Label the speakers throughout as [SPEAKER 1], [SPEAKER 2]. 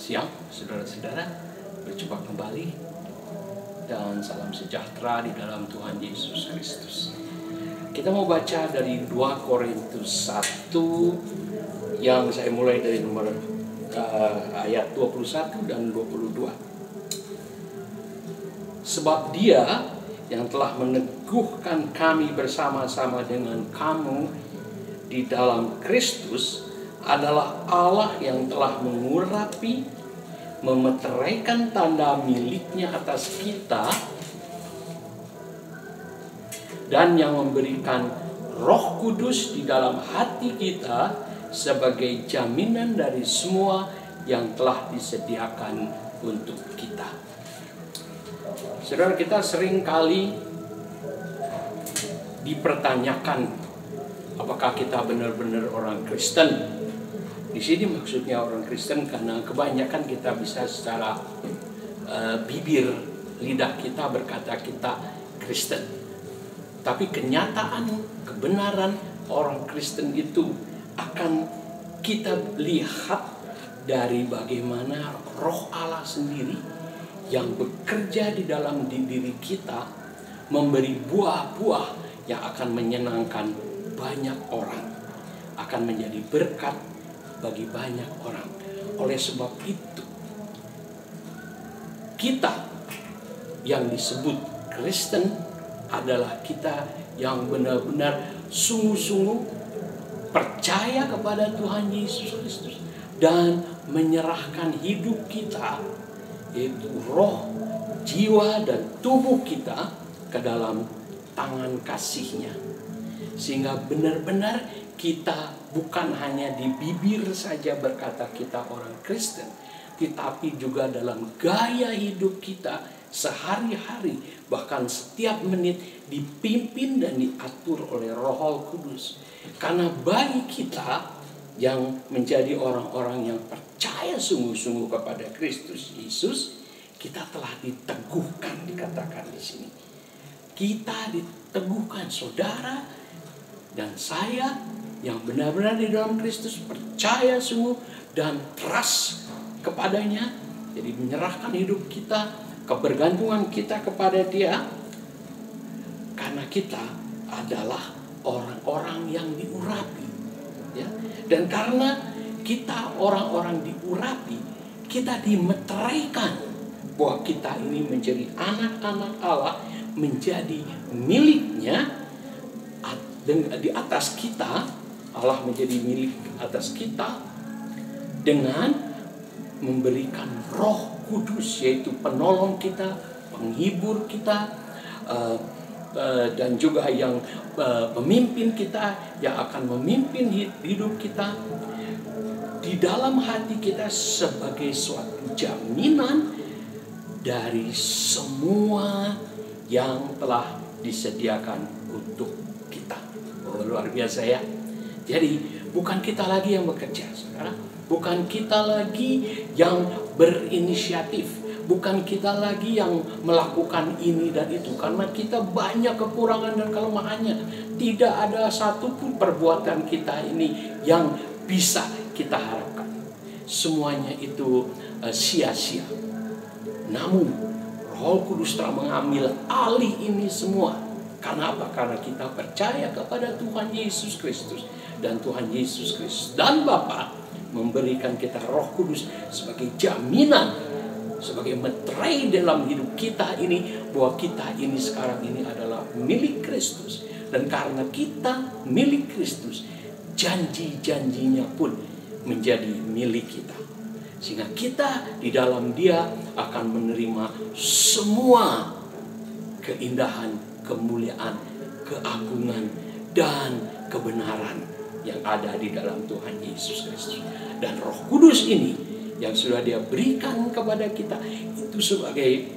[SPEAKER 1] siang, saudara-saudara. Berjumpa kembali dan salam sejahtera di dalam Tuhan Yesus Kristus. Kita mau baca dari 2 Korintus 1 yang saya mulai dari nomor ayat 21 dan 22. Sebab Dia yang telah meneguhkan kami bersama-sama dengan kamu di dalam Kristus adalah Allah yang telah mengurapi, memeteraikan tanda miliknya atas kita, dan yang memberikan Roh Kudus di dalam hati kita sebagai jaminan dari semua yang telah disediakan untuk kita. Saudara, kita sering kali dipertanyakan apakah kita benar-benar orang Kristen. Di sini maksudnya orang Kristen karena kebanyakan kita bisa secara bibir, lidah kita berkata kita Kristen. Tapi kenyataan, kebenaran orang Kristen itu akan kita lihat dari bagaimana Roh Allah sendiri yang bekerja di dalam diri kita memberi buah-buah yang akan menyenangkan banyak orang, akan menjadi berkat bagi banyak orang. Oleh sebab itu, kita yang disebut Kristen adalah kita yang benar-benar sungguh-sungguh percaya kepada Tuhan Yesus Kristus dan menyerahkan hidup kita, yaitu roh, jiwa, dan tubuh kita ke dalam tangan kasih-Nya. Sehingga benar-benar kita bukan hanya di bibir saja berkata kita orang Kristen, tetapi juga dalam gaya hidup kita sehari-hari, bahkan setiap menit dipimpin dan diatur oleh Roh Kudus. Karena bagi kita yang menjadi orang-orang yang percaya sungguh-sungguh kepada Kristus Yesus, kita telah diteguhkan, dikatakan di sini. Kita diteguhkan, saudara dan saya yang benar-benar di dalam Kristus percaya sungguh dan trust kepadanya, jadi menyerahkan hidup kita, kebergantungan kita kepada Dia, karena kita adalah orang-orang yang diurapi, ya. Dan karena kita orang-orang diurapi, kita dimeteraikan bahwa kita ini menjadi anak-anak Allah, menjadi miliknya. Di atas kita, Allah menjadi milik atas kita dengan memberikan Roh Kudus, yaitu penolong kita, penghibur kita, dan juga yang pemimpin kita, yang akan memimpin hidup kita di dalam hati kita sebagai suatu jaminan dari semua yang telah disediakan untuk kita. Oh, luar biasa ya. Jadi bukan kita lagi yang bekerja, saudara. Bukan kita lagi yang berinisiatif. Bukan kita lagi yang melakukan ini dan itu. Karena kita banyak kekurangan dan kelemahannya. Tidak ada satupun perbuatan kita ini yang bisa kita harapkan. Semuanya itu sia-sia. Namun Roh Kudus telah mengambil alih ini semua. Karena apa? Karena kita percaya kepada Tuhan Yesus Kristus. Dan Tuhan Yesus Kristus dan Bapa memberikan kita Roh Kudus sebagai jaminan, sebagai meterai dalam hidup kita ini, bahwa kita ini sekarang ini adalah milik Kristus. Dan karena kita milik Kristus, janji-janjinya pun menjadi milik kita. Sehingga kita di dalam Dia akan menerima semua keindahan, kemuliaan, keagungan, dan kebenaran yang ada di dalam Tuhan Yesus Kristus. Dan Roh Kudus ini yang sudah Dia berikan kepada kita itu sebagai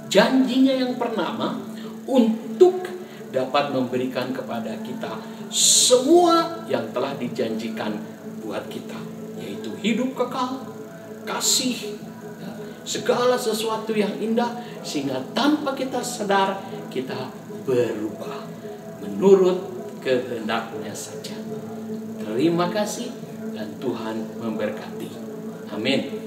[SPEAKER 1] janjinya yang pertama untuk dapat memberikan kepada kita semua yang telah dijanjikan buat kita, yaitu hidup kekal, kasih, segala sesuatu yang indah, sehingga tanpa kita sadar kita berubah menurut kehendaknya saja. Terima kasih dan Tuhan memberkati. Amin.